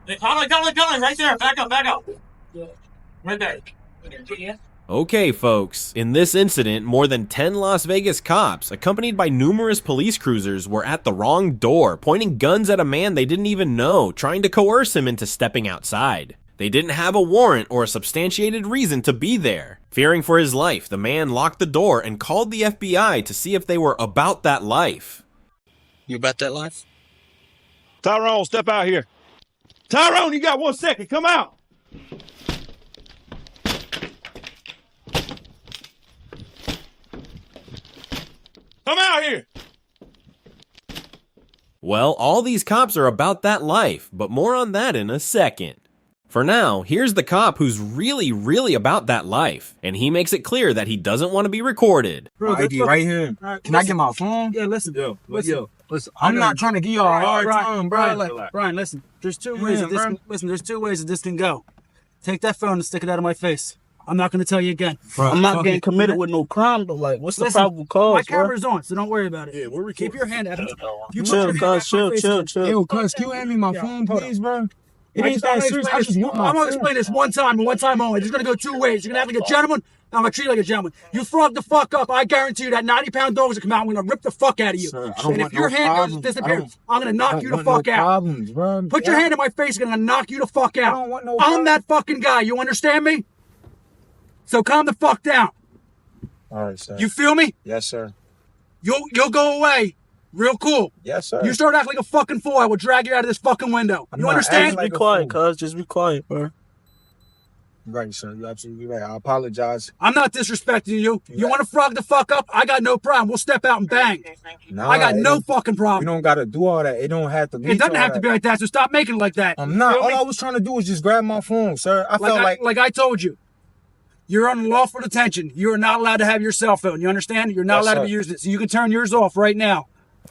Hey, coming, right there. Back up. Right there. Okay, folks, in this incident, more than 10 Las Vegas cops, accompanied by numerous police cruisers, were at the wrong door, pointing guns at a man they didn't even know, trying to coerce him into stepping outside. They didn't have a warrant or a substantiated reason to be there. Fearing for his life, the man locked the door and called the FBI to see if they were about that life. You about that life? Tyrone, step out here. Tyrone, you got 1 second. Come out. Come out here. Well, all these cops are about that life, but more on that in a second. For now, here's the cop who's really about that life, and he makes it clear that he doesn't want to be recorded. Bro, ID right here. Right, Can I get my phone? Yeah, listen. Listen. I'm not trying to give y'all a hard time, bro. Brian, listen. There's two ways that this can go. Take that phone and stick it out of my face. I'm not going to tell you again. Bro, I'm not getting committed with no crime, but like, what's the probable cause? My camera's on, so don't worry about it. Yeah, keep your hand out of it. Chill. Yo, cuz, can you hand me my phone, please, bro? It ain't that serious. I just want my I'm going to phone. explain this one time and one time only. It's going to go two ways. You're going to act like a gentleman, and I'm going to treat you like a gentleman. You frog the fuck up, I guarantee you that 90-pound dog's going to come out. I'm going to rip the fuck out of you. Sir, I don't and want if your no hand problems. disappears, I'm going to knock you the I don't want fuck no out. problems, bro. Put your hand in my face, I'm going to knock you the fuck out. I don't want no I'm problems. that fucking guy. You understand me? So calm the fuck down. All right, sir. You feel me? Yes, sir. You'll go away. Real cool. Yes, sir. You start acting like a fucking fool, I will drag you out of this fucking window. I'm You not understand? acting like Be a quiet, fool. cuz. Just be quiet, bro. Right, sir. You're absolutely right. I apologize. I'm not disrespecting you. You Right. want to frog the fuck up? I got no problem. We'll step out and bang. Nah, I got it no don't- fucking We problem. don't gotta do all that. It don't have to be. It doesn't have to be like that, so stop making it like that. I'm not. Feel All me? I was trying to do was just grab my phone, sir. I felt like I told you. You're on unlawful detention. You are not allowed to have your cell phone. You understand? You're not Yes, allowed to sir. be using it. So you can turn yours off right now.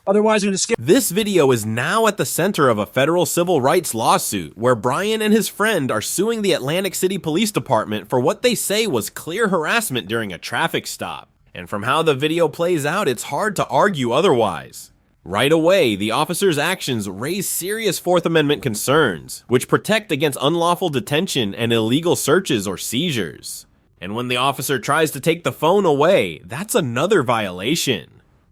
Otherwise, you're going to skip. This video is now at the center of a federal civil rights lawsuit where Brian and his friend are suing the Atlantic City Police Department for what they say was clear harassment during a traffic stop. And from how the video plays out, it's hard to argue otherwise. Right away, the officer's actions raise serious Fourth Amendment concerns, which protect against unlawful detention and illegal searches or seizures. And when the officer tries to take the phone away, that's another violation.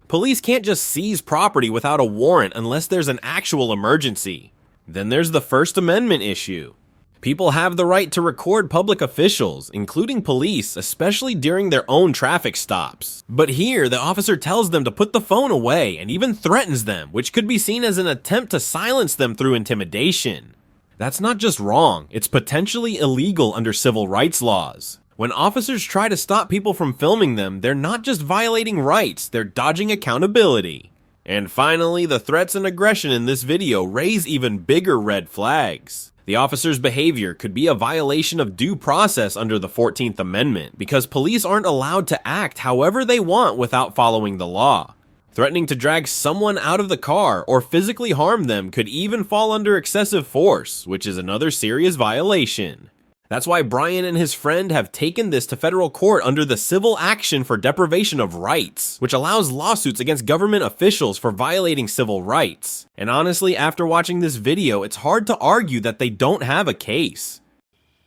Police can't just seize property without a warrant unless there's an actual emergency. Then there's the First Amendment issue. People have the right to record public officials, including police, especially during their own traffic stops. But here, the officer tells them to put the phone away and even threatens them, which could be seen as an attempt to silence them through intimidation. That's not just wrong, it's potentially illegal under civil rights laws. When officers try to stop people from filming them, they're not just violating rights, they're dodging accountability. And finally, the threats and aggression in this video raise even bigger red flags. The officer's behavior could be a violation of due process under the 14th Amendment because police aren't allowed to act however they want without following the law. Threatening to drag someone out of the car or physically harm them could even fall under excessive force, which is another serious violation. That's why Brian and his friend have taken this to federal court under the Civil Action for Deprivation of Rights, which allows lawsuits against government officials for violating civil rights. And honestly, after watching this video, it's hard to argue that they don't have a case.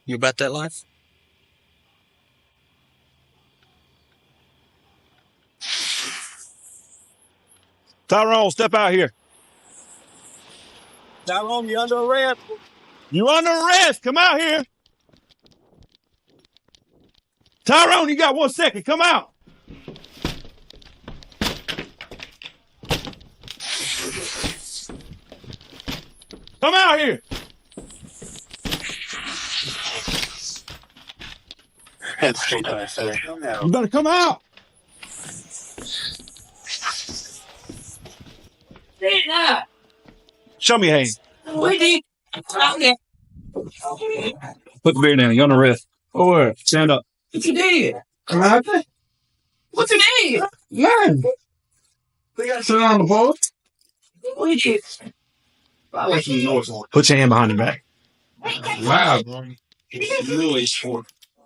You about that life? Tyrone, step out here. Tyrone, you under arrest? You under arrest. Come out here. Tyrone, you got 1 second. Come out. Come out here. You better come out. Show me your hand. Put the beer down. You're under arrest. Over. Stand up. What you did? What you did? Man, they got sit on the boat. What you did? Put your hand behind your back. Wow.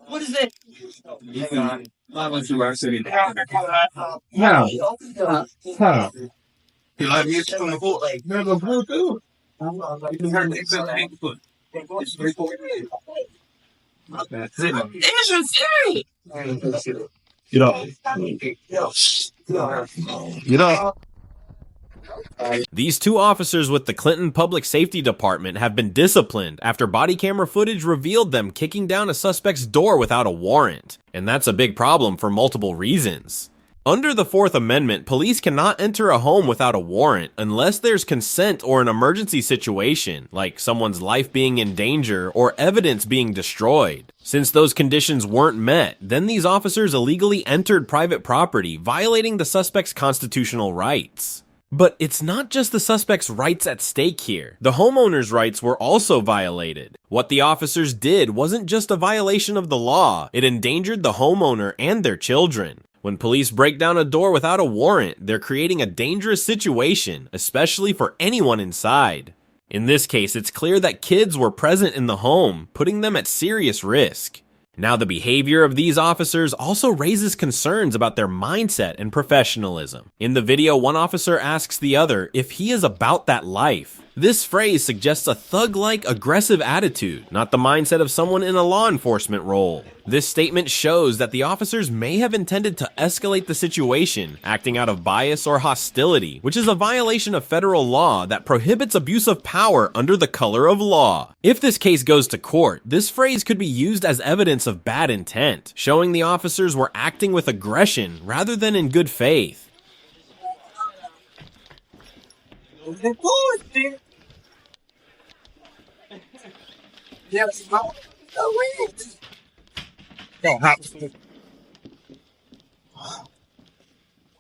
What is that? How? How? You like me on the boat? Like, Never blew through. you heard me. Get up. Get up. These two officers with the Clinton Public Safety Department have been disciplined after body camera footage revealed them kicking down a suspect's door without a warrant. And that's a big problem for multiple reasons. Under the Fourth Amendment, police cannot enter a home without a warrant unless there's consent or an emergency situation, like someone's life being in danger or evidence being destroyed. Since those conditions weren't met, then these officers illegally entered private property, violating the suspect's constitutional rights. But it's not just the suspect's rights at stake here. The homeowner's rights were also violated. What the officers did wasn't just a violation of the law, it endangered the homeowner and their children. When police break down a door without a warrant, they're creating a dangerous situation, especially for anyone inside. In this case, it's clear that kids were present in the home, putting them at serious risk. Now, the behavior of these officers also raises concerns about their mindset and professionalism. In the video, one officer asks the other if he is about that life. This phrase suggests a thug-like aggressive attitude, not the mindset of someone in a law enforcement role. This statement shows that the officers may have intended to escalate the situation, acting out of bias or hostility, which is a violation of federal law that prohibits abuse of power under the color of law. If this case goes to court, this phrase could be used as evidence of bad intent, showing the officers were acting with aggression rather than in good faith.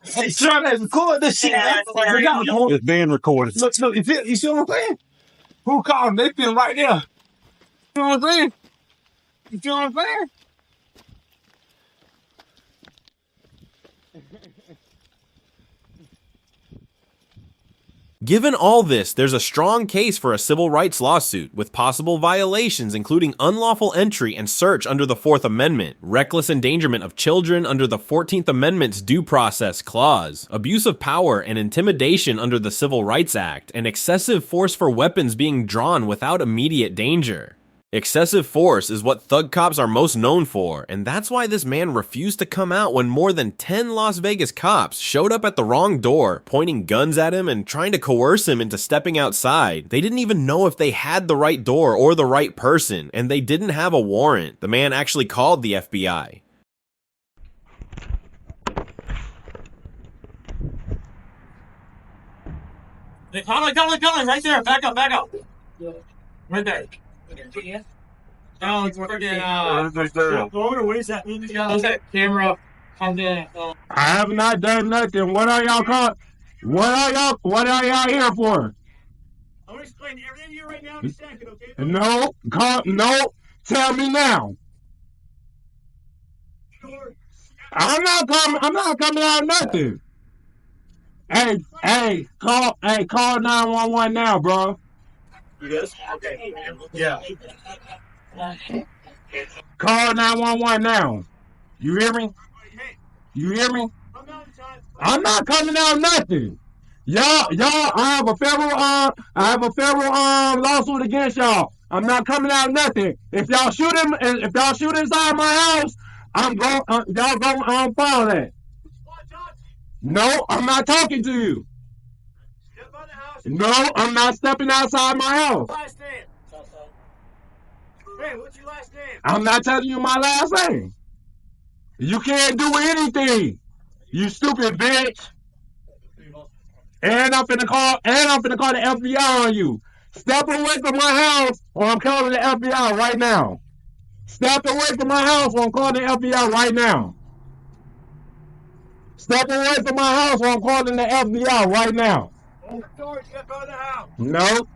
Hey, son, let's record this shit. It's being recorded. Look, you see what I'm saying? Who called them? They been right there. You know what I'm saying? You see what I'm saying? Given all this, there's a strong case for a civil rights lawsuit, with possible violations including unlawful entry and search under the Fourth Amendment, reckless endangerment of children under the 14th Amendment's Due Process Clause, abuse of power and intimidation under the Civil Rights Act, and excessive force for weapons being drawn without immediate danger. Excessive force is what thug cops are most known for, and that's why this man refused to come out when more than 10 Las Vegas cops showed up at the wrong door, pointing guns at him and trying to coerce him into stepping outside. They didn't even know if they had the right door or the right person, and they didn't have a warrant. The man actually called the FBI. Coming, right there. Back up. Right there. No, it's freaking, what is that? Camera. I have not done nothing. What are y'all called? What are y'all here for? I'm gonna explain everything to you right now in a second, okay? No, tell me now. I'm not coming out of nothing. Hey, call 911 now, bro. Yes. Okay. Yeah. Call 911 now. You hear me? I'm not coming out of nothing. Y'all, I have a federal lawsuit against y'all. I'm not coming out of nothing. If y'all shoot inside my house, y'all gonna follow that. No, I'm not talking to you. No, I'm not stepping outside my house. Last name. Hey, what's your last name? I'm not telling you my last name. You can't do anything, you stupid bitch. And I'm finna call the FBI on you. Step away from my house or I'm calling the FBI right now. Step away from my house or I'm calling the FBI right now. Step away from my house or I'm calling the FBI right now. No.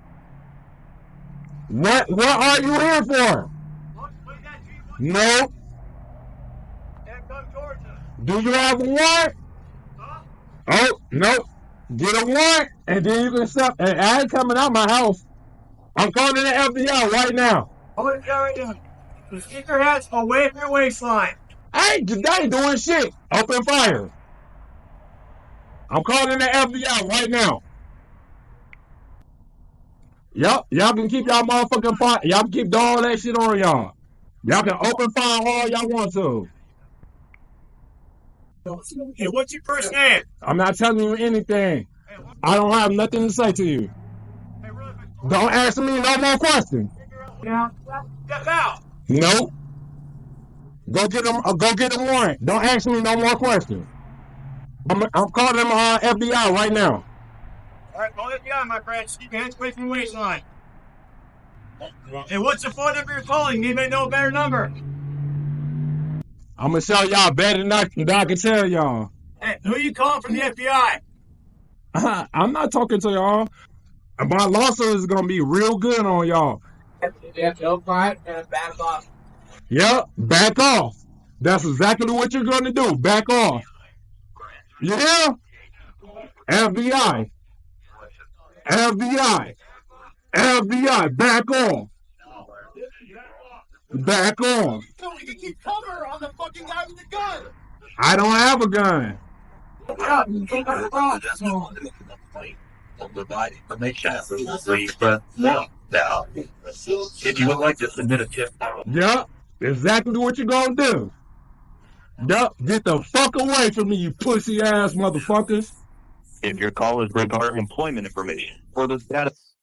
What are you here for? No. Do you have a warrant? Oh, no. Get a warrant and then you can stop. And I ain't coming out my house. I'm calling the FBI right now. Keep your hands away from your waistline. I ain't doing shit. Open fire. I'm calling the FBI right now. Yup, y'all can keep y'all motherfucking fire. Y'all can keep all that shit on y'all. Y'all can open fire all y'all want to. Hey, what's your first name? I'm not telling you anything. I don't have nothing to say to you. Don't ask me no more questions. Step out. Nope. Go get them. Go get them warrant. Don't ask me no more questions. I'm calling them FBI right now. All right, call FBI, my friend. Keep your hands away from the waistline. Hey, what's the phone number you're calling? Anybody know a better number? I'm gonna show y'all better than I can tell y'all. Hey, who are you calling from the FBI? I'm not talking to y'all. My lawsuit is gonna be real good on y'all. Yeah, no quiet and back off. Yep, back off. That's exactly what you're gonna do. Back off. You hear? FBI. FBI. FBI. Back off. Back off. So we can keep cover on the fucking guy with the gun. I don't have a gun. If you would like to submit a tip, Yep, exactly what you're gonna do. Yup, get the fuck away from me, you pussy ass motherfuckers. if your call is regarding employment information for the status